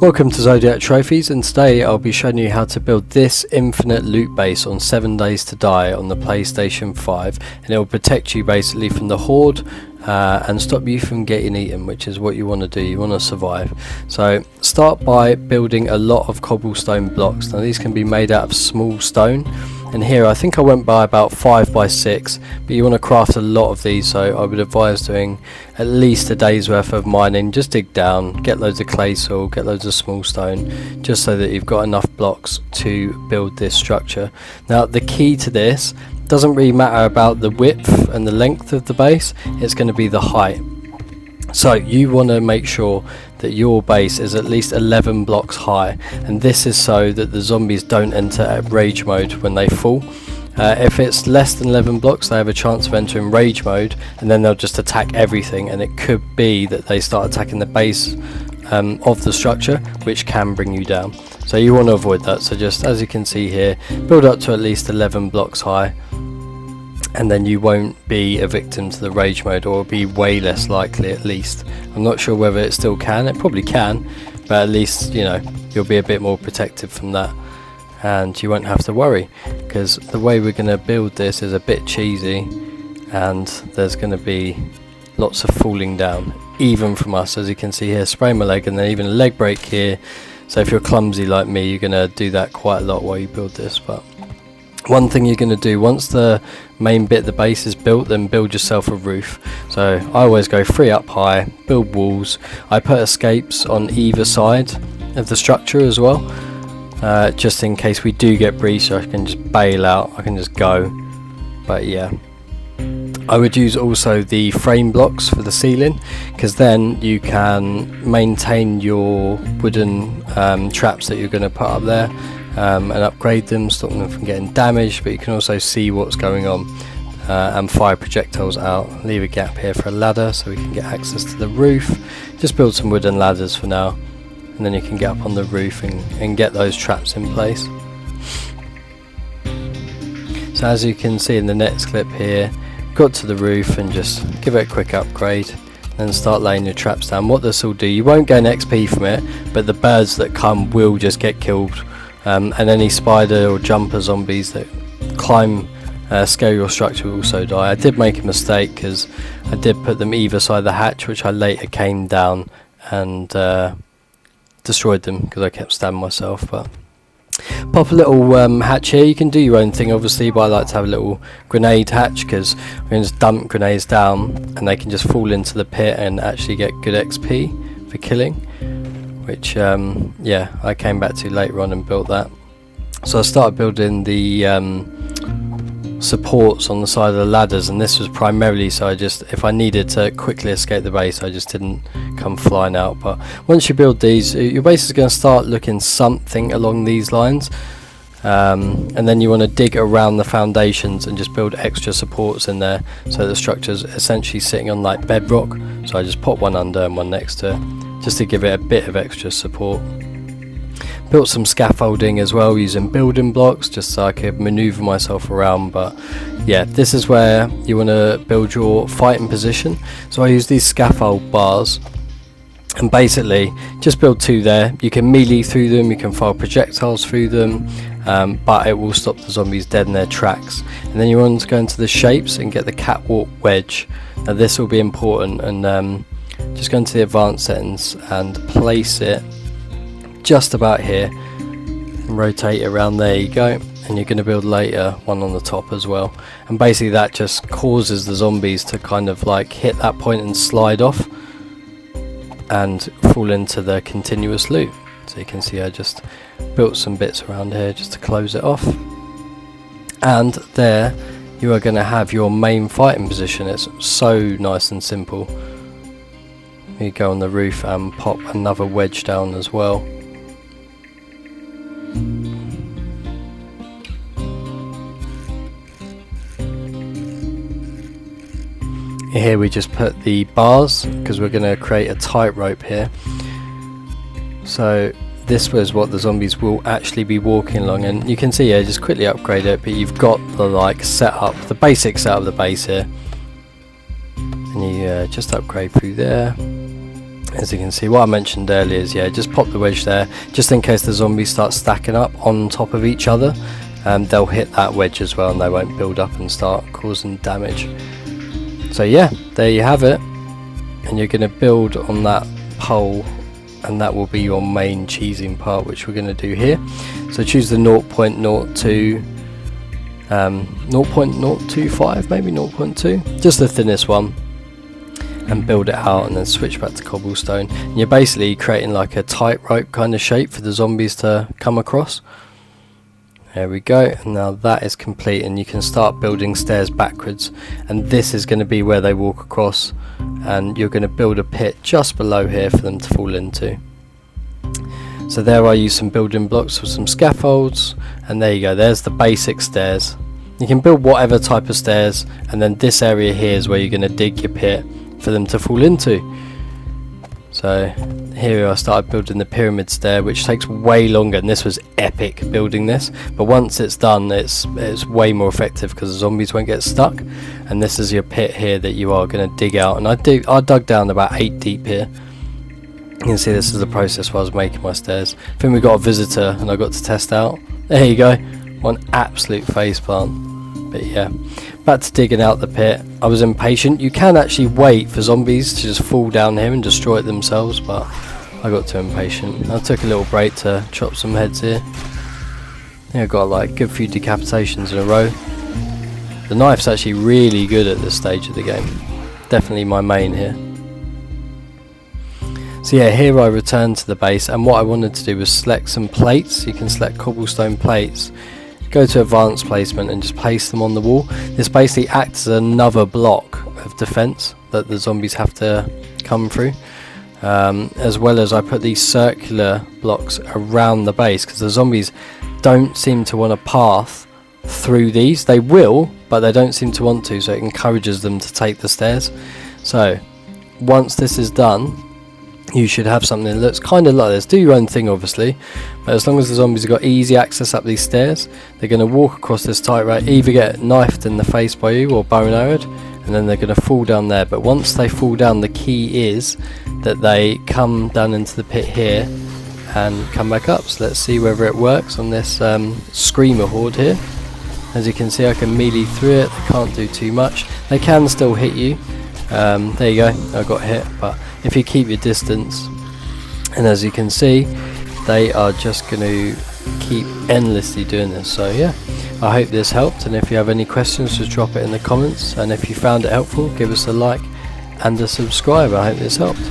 Welcome to Zodiac Trophies, and today I'll be showing you how to build this infinite loot base on 7 Days to Die on the PlayStation 5, and it will protect you basically from the horde and stop you from getting eaten, which is what you want to do. You want to survive. So start by building a lot of cobblestone blocks. Now these can be made out of small stone, and here I think I went by about 5 by 6, but you want to craft a lot of these, so I would advise doing at least a day's worth of mining. Just dig down, get loads of clay soil, get loads of small stone, just so that you've got enough blocks to build this structure. Now the key to this doesn't really matter about the width and the length of the base, it's going to be the height. So you want to make sure that your base is at least 11 blocks high, and this is so that the zombies don't enter rage mode when they fall. If it's less than 11 blocks, they have a chance of entering rage mode, and then they'll just attack everything, and it could be that they start attacking the base of the structure, which can bring you down. So you want to avoid that. So just as you can see here, build up to at least 11 blocks high, and then you won't be a victim to the rage mode, or be way less likely at least. I'm not sure whether it still can, it probably can, but at least, you know, you'll be a bit more protected from that, and you won't have to worry, because the way we're going to build this is a bit cheesy, and there's going to be lots of falling down, even from us. As you can see here, spray my leg, and then even a leg break here. So if you're clumsy like me, you're going to do that quite a lot while you build this. But one thing you're going to do, once the main bit of the base is built, then build yourself a roof. So I always go 3 up high, build walls. I put escapes on either side of the structure as well, just in case we do get breached, so I can just bail out, I can just go. But yeah, I would use also the frame blocks for the ceiling, because then you can maintain your wooden traps that you're going to put up there, and upgrade them, stop them from getting damaged, but you can also see what's going on and fire projectiles out. Leave a gap here for a ladder so we can get access to the roof. Just build some wooden ladders for now, and then you can get up on the roof and get those traps in place. So as you can see in the next clip here, got to the roof and just give it a quick upgrade, and start laying your traps down. What this will do, you won't gain XP from it, but the birds that come will just get killed. And any spider or jumper zombies that climb, scale your structure will also die. I did make a mistake, because I did put them either side of the hatch, which I later came down and destroyed them because I kept stabbing myself. But pop a little hatch here. You can do your own thing obviously, but I like to have a little grenade hatch, because we can just dump grenades down and they can just fall into the pit and actually get good XP for killing, which yeah, I came back to later on and built that. So I started building the supports on the side of the ladders, and this was primarily so I just, if I needed to quickly escape the base, I just didn't come flying out. But once you build these, your base is going to start looking something along these lines, and then you want to dig around the foundations and just build extra supports in there, so the structure's essentially sitting on like bedrock. So I just pop one under and one next to it, just to give it a bit of extra support. Built some scaffolding as well using building blocks, just so I could maneuver myself around. But yeah, this is where you want to build your fighting position. So I use these scaffold bars, and basically just build 2 there. You can melee through them, you can fire projectiles through them, but it will stop the zombies dead in their tracks. And then you want to go into the shapes and get the catwalk wedge. Now this will be important, and just go into the advanced settings and place it just about here and rotate it around. There you go, and you're going to build later one on the top as well, and basically that just causes the zombies to kind of like hit that point and slide off and fall into the continuous loop. So you can see I just built some bits around here just to close it off, and there you are going to have your main fighting position. It's so nice and simple. You go on the roof and pop another wedge down as well. Here we just put the bars, because we're going to create a tightrope here. So this was what the zombies will actually be walking along, and you can see here, just quickly upgrade it, but you've got the like setup, the basic setup of the base here, and you just upgrade through there. As you can see, what I mentioned earlier is, yeah, just pop the wedge there, just in case the zombies start stacking up on top of each other. They'll hit that wedge as well, and they won't build up and start causing damage. So yeah, there you have it. And you're going to build on that pole, and that will be your main cheesing part, which we're going to do here. So choose the 0.02, 0.025, maybe 0.2, just the thinnest one, and build it out, and then switch back to cobblestone. And you're basically creating like a tightrope kind of shape for the zombies to come across. There we go, and now that is complete, and you can start building stairs backwards, and this is going to be where they walk across, and you're going to build a pit just below here for them to fall into. So there I use some building blocks with some scaffolds, and there you go, there's the basic stairs. You can build whatever type of stairs, and then this area here is where you're going to dig your pit for them to fall into. So here I started building the pyramid stair, which takes way longer, and this was epic building this, but once it's done it's way more effective because the zombies won't get stuck. And this is your pit here that you are going to dig out, and I dug down about 8 deep here. You can see this is the process while I was making my stairs. I think we got a visitor and I got to test out. There you go, one absolute faceplant. But yeah, back to digging out the pit. I was impatient. You can actually wait for zombies to just fall down here and destroy it themselves, but I got too impatient. I took a little break to chop some heads here. I think I got like a good few decapitations in a row. The knife's actually really good at this stage of the game. Definitely my main here. So yeah, here I returned to the base, and what I wanted to do was select some plates. You can select cobblestone plates. Go to advanced placement and just place them on the wall. This basically acts as another block of defense that the zombies have to come through, as well as I put these circular blocks around the base because the zombies don't seem to want to path through these. They will, but they don't seem to want to, so it encourages them to take the stairs. So once this is done, you should have something that looks kind of like this. Do your own thing obviously, but as long as the zombies have got easy access up these stairs, they're going to walk across this tightrope, either get knifed in the face by you or bow and arrowed, and then they're going to fall down there. But once they fall down, the key is that they come down into the pit here and come back up. So let's see whether it works on this screamer horde here. As you can see, I can melee through it. They can't do too much. They can still hit you. There you go, I got hit, but if you keep your distance, and as you can see, they are just going to keep endlessly doing this. So yeah, I hope this helped, and if you have any questions, just drop it in the comments, and if you found it helpful, give us a like and a subscribe. I hope this helped.